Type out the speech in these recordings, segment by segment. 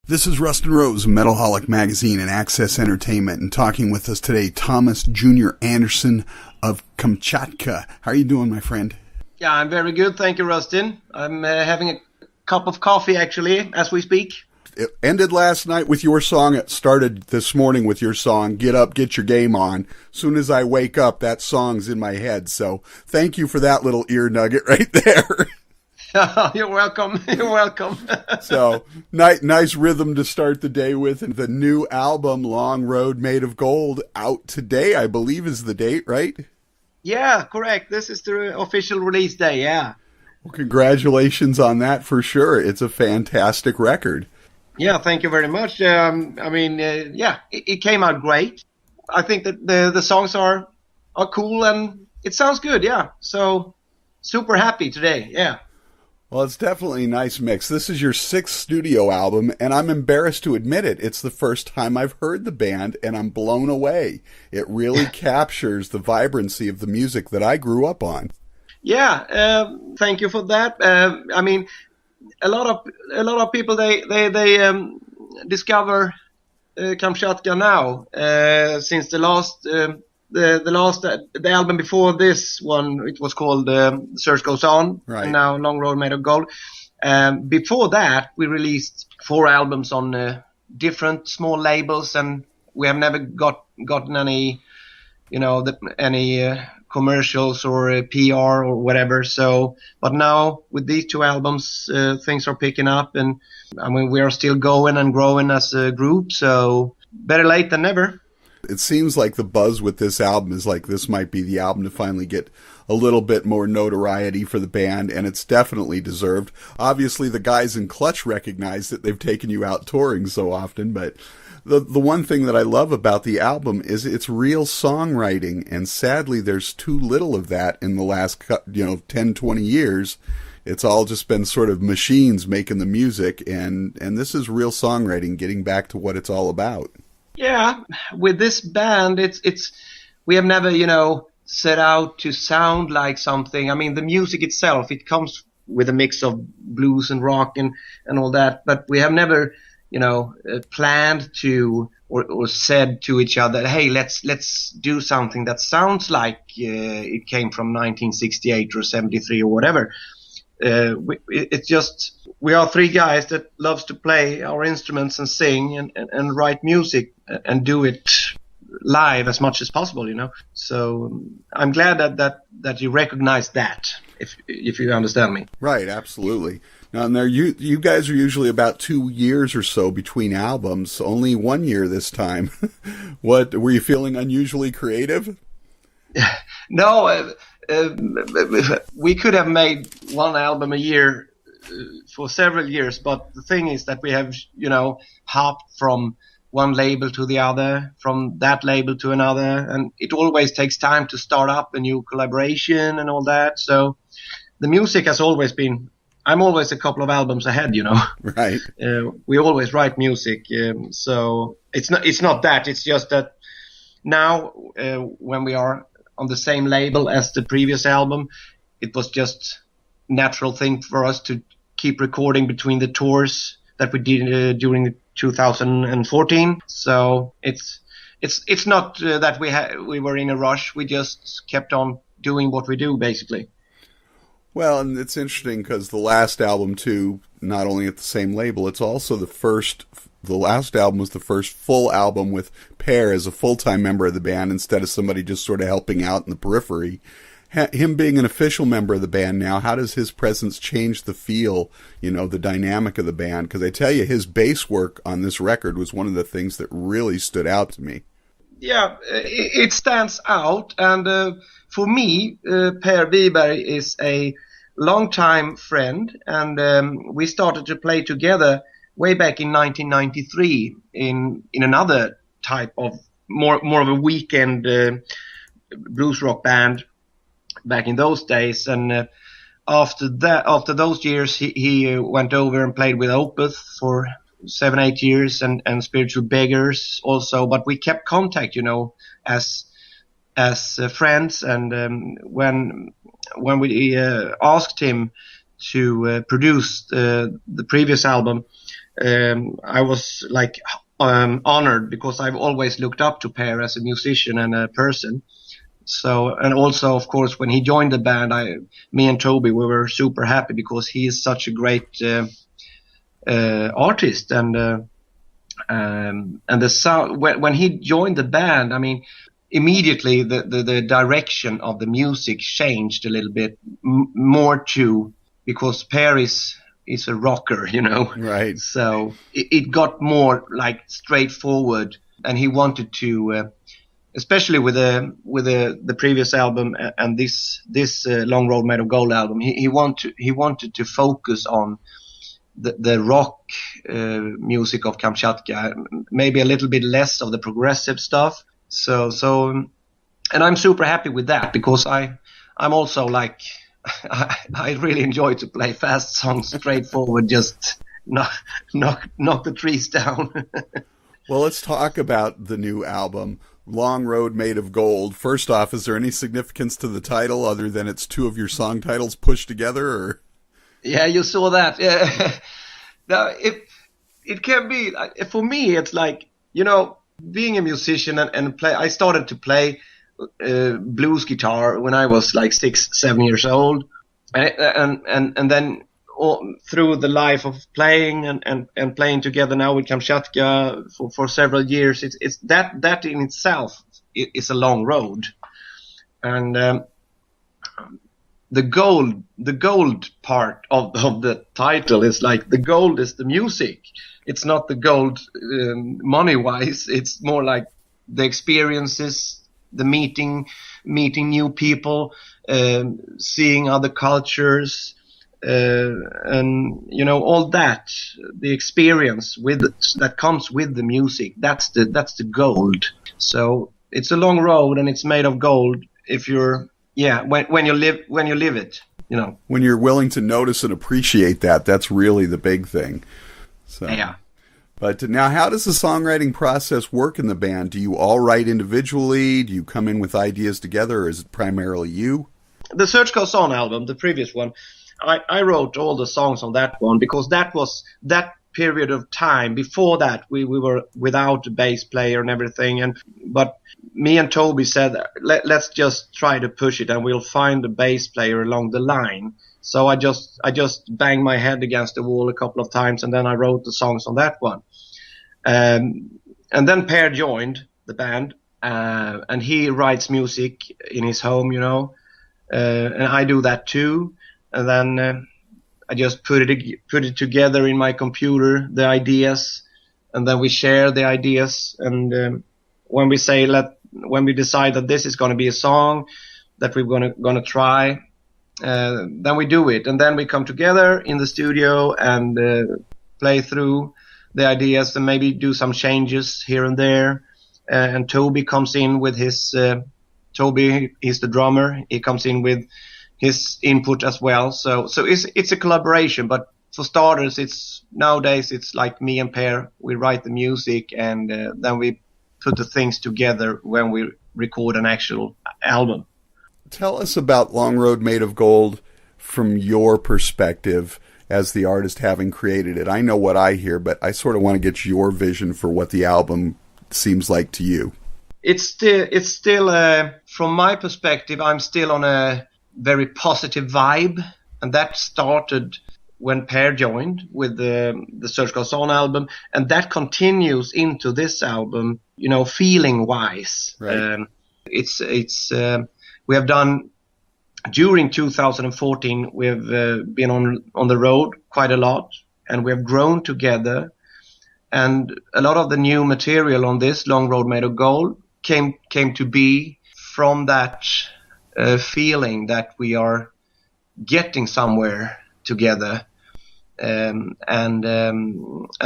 This is Rustin Rose, Metalholic Magazine and Access Entertainment, and talking with us today, Thomas Juneor Andersson of Kamchatka. How are you doing, my friend? Yeah, I'm very good. Thank you, Rustin. I'm having a cup of coffee, actually, as we speak. It ended last night with your song. It started this morning with your song, Get Up, Get Your Game On. Soon as I wake up, that song's in my head. So thank you for that little ear nugget right there. You're welcome. You're welcome. So, nice rhythm to start the day with. And the new album, Long Road Made of Gold, out today, I believe is the date, right? Yeah, correct. This is the official release day, yeah. Well, congratulations on that for sure. It's a fantastic record. Yeah, thank you very much. It came out great. I think that the songs are cool and it sounds good, yeah. So, super happy today, yeah. Well, it's definitely a nice mix. This is your sixth studio album, and I'm embarrassed to admit it. It's the first time I've heard the band, and I'm blown away. It really captures the vibrancy of the music that I grew up on. Yeah, thank you for that. A lot of people they discover Kamchatka now since the album before this one, it was called The Search Goes On, right. And now Long Road Made of Gold. Before that, we released 4 albums on different small labels, and we have never gotten any, any commercials or PR or whatever. So, but now with these 2 albums, things are picking up, and we are still going and growing as a group. So, better late than never. It seems like the buzz with this album is like this might be the album to finally get a little bit more notoriety for the band, and it's definitely deserved. Obviously, the guys in Clutch recognize that they've taken you out touring so often, but the one thing that I love about the album is it's real songwriting, and sadly, there's too little of that in the last 10, 20 years. It's all just been sort of machines making the music, and this is real songwriting, getting back to what it's all about. Yeah, with this band, we have never, set out to sound like something. I mean, the music itself, it comes with a mix of blues and rock and all that, but we have never, planned to or said to each other, hey, let's do something that sounds like it came from 1968 or 73 or whatever. It's just, we are 3 guys that loves to play our instruments and sing and write music and do it live as much as possible, So I'm glad that you recognize that, if you understand me. Right, absolutely. Now, you guys are usually about 2 years or so between albums. Only 1 year this time. What were you feeling unusually creative? No. We could have made 1 album a year for several years, but the thing is that we have, hopped from one label to the other, from that label to another, and it always takes time to start up a new collaboration and all that. So the music has always been, I'm always a couple of albums ahead, Right. We always write music, so it's not that. It's just that now when we are on the same label as the previous album, it was just natural thing for us to keep recording between the tours that we did during 2014. So it's not that we were in a rush. We just kept on doing what we do, basically. Well, and it's interesting because the last album too, not only at the same label, it's also the last album was the first full album with Per as a full-time member of the band instead of somebody just sort of helping out in the periphery. Him being an official member of the band now, how does his presence change the feel, the dynamic of the band? Because I tell you, his bass work on this record was one of the things that really stood out to me. Yeah, it stands out. And for me, Per Wiberg is a longtime friend. And we started to play together way back in 1993 in another type of more of a weekend blues rock band back in those days. And after those years, he went over and played with Opeth for 7-8 years and Spiritual Beggars also. But we kept contact, as friends. And when we asked him to produce the previous album, I was like honored, because I've always looked up to Per as a musician and a person. So, and also, of course, when he joined the band, me and Toby, we were super happy, because he is such a great artist, and the sound when he joined the band, I mean, immediately the direction of the music changed a little bit more to, because Per is a rocker, you know, right? So it got more like straightforward, and he wanted to. Especially with the previous album and this Long Road Made of Gold album, he wanted to focus on the rock music of Kamchatka, maybe a little bit less of the progressive stuff. So and I'm super happy with that, because I'm also like I really enjoy to play fast songs, straightforward, just knock the trees down. Well, let's talk about the new album, Long Road Made of Gold. First off, is there any significance to the title other than it's two of your song titles pushed together? Or? Yeah, you saw that. Yeah. Now, it can be, for me, it's like, you know, being a musician and play. I started to play blues guitar when I was like 6-7 years old, and then through the life of playing and playing together now with Kamchatka for several years, it's that in itself is a long road. And the gold part of the title is like, the gold is the music. It's not the gold money wise. It's more like the experiences, the meeting new people, seeing other cultures, and you know, all that, the experience that comes with the music. That's the gold. So it's a long road, and it's made of gold if you're when you live it, you know. When you're willing to notice and appreciate that, that's really the big thing. So yeah. But now, how does the songwriting process work in the band? Do you all write individually? Do you come in with ideas together, or is it primarily you? The Search Goes On album, the previous one, I wrote all the songs on that one, because that was that period of time. Before that, we were without a bass player and everything, but me and Toby said, let's just try to push it, and we'll find a bass player along the line. So I just banged my head against the wall a couple of times, and then I wrote the songs on that one. And then Per joined the band, and he writes music in his home, you know, and I do that too. And then I just put it together in my computer, the ideas, and then we share the ideas. And when we decide that this is going to be a song that we're going to try, then we do it, and then we come together in the studio and play through the ideas and maybe do some changes here and there. And Toby comes in with his Toby is the drummer. He comes in with his input as well. So it's a collaboration, but for starters, nowadays it's like me and Per. We write the music, and then we put the things together when we record an actual album. Tell us about Long Road Made of Gold from your perspective as the artist, having created it. I know what I hear, but I sort of want to get your vision for what the album seems like to you. It's still from my perspective, I'm still on a very positive vibe, and that started when Per joined with the Search Goes On album, and that continues into this album, you know, feeling wise. Right. We have done, during 2014, we've been on the road quite a lot, and we have grown together. And a lot of the new material on this Long Road Made of Gold came to be from that feeling that we are getting somewhere together, and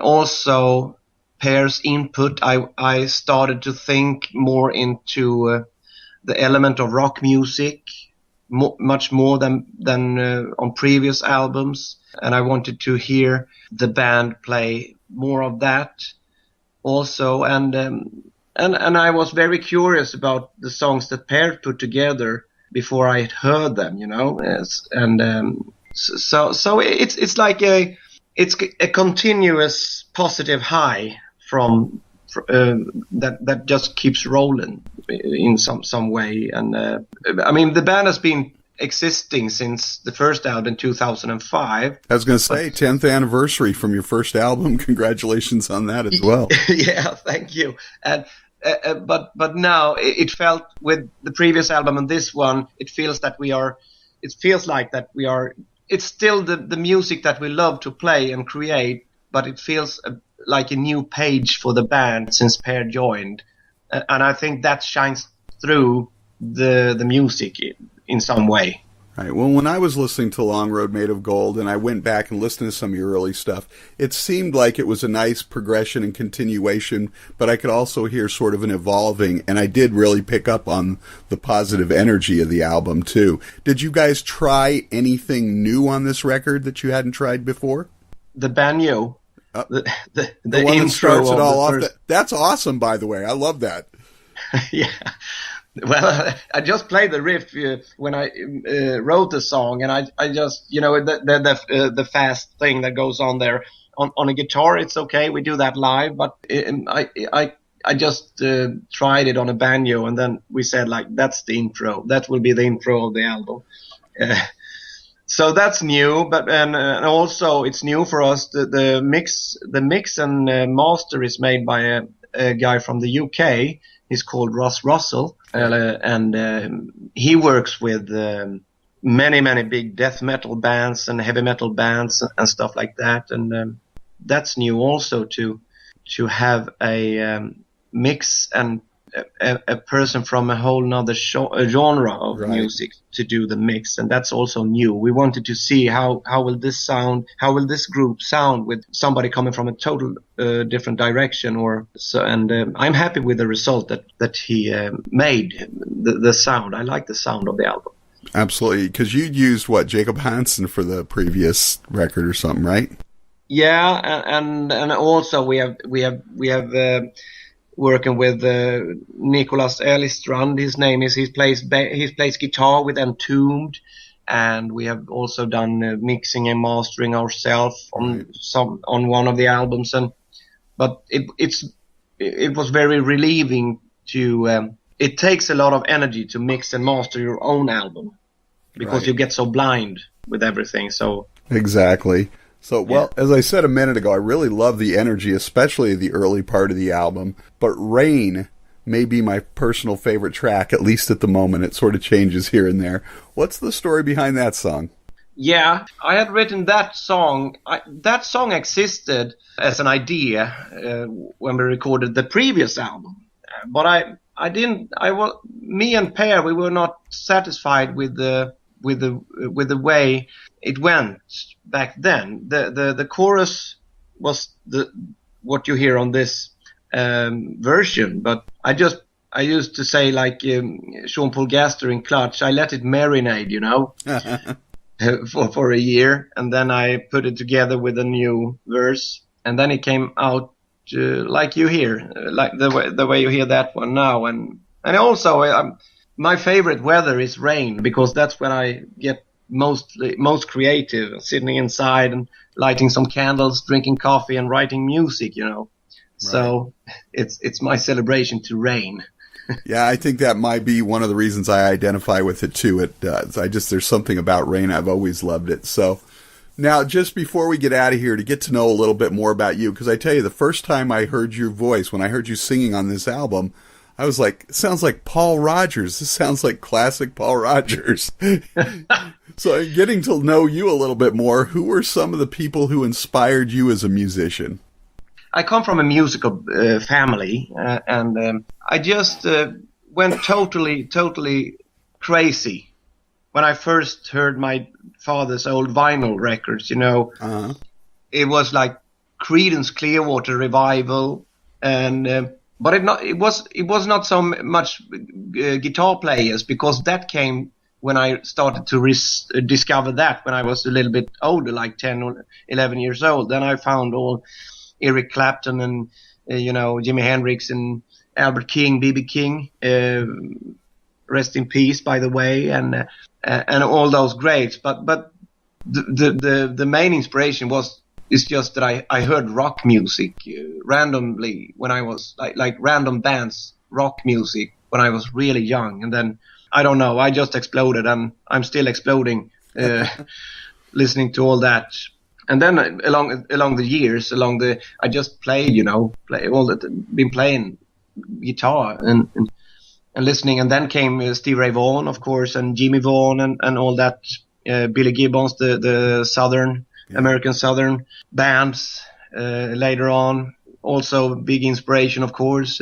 also Per's input. I started to think more into the element of rock music, much more than on previous albums, and I wanted to hear the band play more of that also, and I was very curious about the songs that Per put together before I had heard them, you know. So it's like it's a continuous positive high from that just keeps rolling in some way. And I mean, the band has been existing since the first album in 2005. I was going to say 10th anniversary from your first album. Congratulations on that as well. Yeah, thank you. And but now it felt with the previous album and this one, it feels like that we are. It's still the music that we love to play and create, but it feels like a new page for the band since Per joined, and I think that shines through the music in some way. Right. Well, when I was listening to Long Road Made of Gold and I went back and listened to some of your early stuff, it seemed like it was a nice progression and continuation, but I could also hear sort of an evolving, and I did really pick up on the positive energy of the album, too. Did you guys try anything new on this record that you hadn't tried before? The banjo. The one intro that starts it all off. first... That's awesome, by the way. I love that. Yeah. Well, I just played the riff when I wrote the song, and I just, the fast thing that goes on there on a guitar. It's okay, we do that live, but I just tried it on a banjo, and then we said like that's the intro. That will be the intro of the album. So that's new, but and also it's new for us. The mix and master is made by a guy from the UK. He's called Ross Russell, and he works with many big death metal bands and heavy metal bands and stuff like that. And that's new also to have a mix and a person from a whole nother genre of music to do the mix, and that's also new. We wanted to see how will this group sound with somebody coming from a total different direction, and I'm happy with the result that he made. The sound, I like the sound of the album. Absolutely, because you used Jacob Hansen for the previous record or something, right? Yeah, and also we have working with Nicholas Ellistrand, his name is. He plays guitar with Entombed, and we have also done mixing and mastering ourselves on one of the albums. But it was very relieving to. It takes a lot of energy to mix and master your own album because you get so blind with everything. So exactly. So, well, as I said a minute ago, I really love the energy, especially the early part of the album. But Rain may be my personal favorite track, at least at the moment. It sort of changes here and there. What's the story behind that song? Yeah, I had written that song. That song existed as an idea when we recorded the previous album. But me and Per, we were not satisfied with the way it went back then. The chorus was what you hear on this version, but I used to say like Jean-Paul Gaster in Clutch, I let it marinate, for a year, and then I put it together with a new verse, and then it came out like you hear, like the way you hear that one now, and also my favorite weather is rain, because that's when I get most creative, sitting inside and lighting some candles, drinking coffee and writing music, So it's my celebration to rain. Yeah, I think that might be one of the reasons I identify with it too. There's something about rain. I've always loved it. So now, just before we get out of here, to get to know a little bit more about you, because I tell you, the first time I heard your voice, when I heard you singing on this album, I was like, it sounds like Paul Rodgers. This sounds like classic Paul Rodgers. So getting to know you a little bit more, who were some of the people who inspired you as a musician? I come from a musical family, and I just went totally crazy when I first heard my father's old vinyl records, Uh-huh. It was like Creedence Clearwater Revival, and but it was not so much guitar players, because that came when I started to discover that when I was a little bit older, like 10 or 11 years old. Then I found all Eric Clapton and Jimi Hendrix and Albert King, B.B. King, rest in peace, by the way, and all those greats. But the main inspiration was It's just that I heard rock music randomly when I was like random bands, rock music when I was really young. And then, I don't know, I just exploded, and I'm still exploding listening to all that. And then along the years, I just played, been playing guitar and listening. And then came Steve Ray Vaughan, of course, and Jimmy Vaughan and all that, Billy Gibbons, the Southern, American Southern bands later on. Also big inspiration, of course.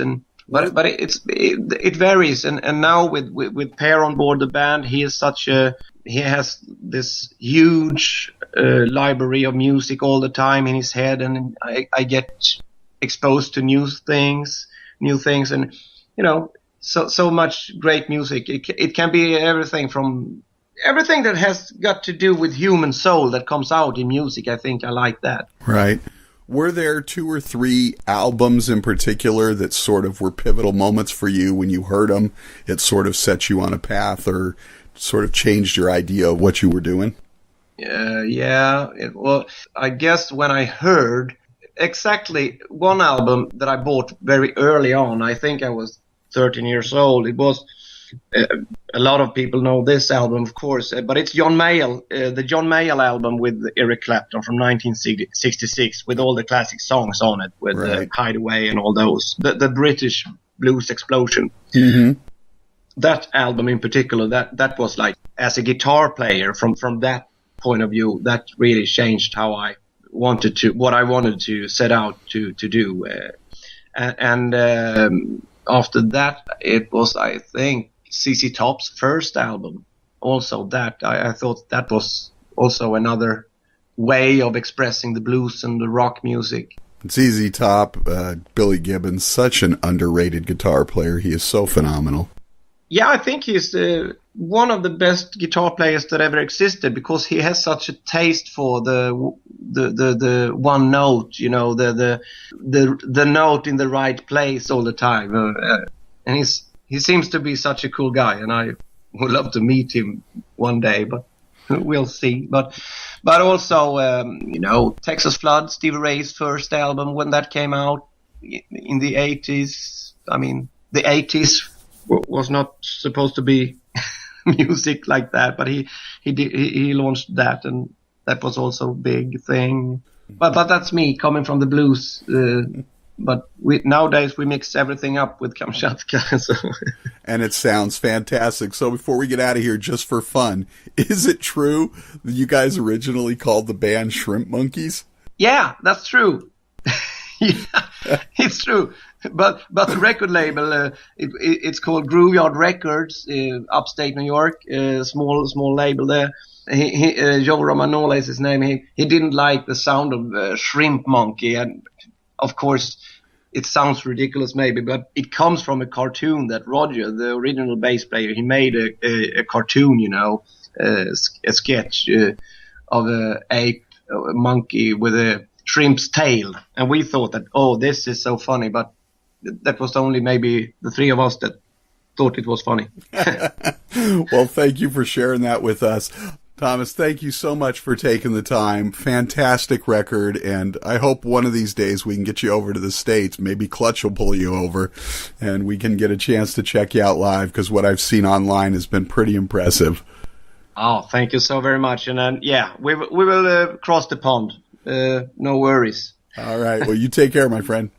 But it varies. And now with Per on board the band, he has this huge library of music all the time in his head, and I get exposed to new things, and so much great music. It can be everything that has got to do with human soul that comes out in music. I think I like that. Right. Were there 2 or 3 albums in particular that sort of were pivotal moments for you when you heard them? It sort of set you on a path or sort of changed your idea of what you were doing? Well, I guess when I heard exactly one album that I bought very early on, I think I was 13 years old. It was a lot of people know this album, of course, but it's John Mayall, the John Mayall album with Eric Clapton from 1966, with all the classic songs on it, with Hideaway and all those. The British blues explosion. Mm-hmm. That album in particular, that was like, as a guitar player, from that point of view, that really changed what I wanted to set out to do. And after that, it was, I think, ZZ Top's first album. Also, that I thought that was also another way of expressing the blues and the rock music. ZZ Top, Billy Gibbons, such an underrated guitar player. He is so phenomenal. Yeah, I think he's one of the best guitar players that ever existed, because he has such a taste for the one note, the note in the right place all the time. And he seems to be such a cool guy, and I would love to meet him one day, but we'll see. But also, Texas Flood, Stevie Ray's first album, when that came out in the 80s. I mean, the 80s was not supposed to be music like that, but he launched that, and that was also a big thing. But that's me coming from the blues. But nowadays we mix everything up with Kamchatka. So. And it sounds fantastic. So before we get out of here, just for fun, is it true that you guys originally called the band Shrimp Monkeys? Yeah, that's true. Yeah, it's true. But the record label, it's called Grooveyard Records, upstate New York, small label there. Joe Romanola is his name. He didn't like the sound of Shrimp Monkey, and of course it sounds ridiculous maybe, but it comes from a cartoon that Roger, the original bass player, he made a cartoon, a sketch of a monkey with a shrimp's tail, and we thought that, this is so funny, but that was only maybe the 3 of us that thought it was funny. Well, thank you for sharing that with us. Thomas, thank you so much for taking the time. Fantastic record, and I hope one of these days we can get you over to the States. Maybe Clutch will pull you over, and we can get a chance to check you out live, because what I've seen online has been pretty impressive. Oh, thank you so very much. And then, we will cross the pond. No worries. All right. Well, you take care, my friend.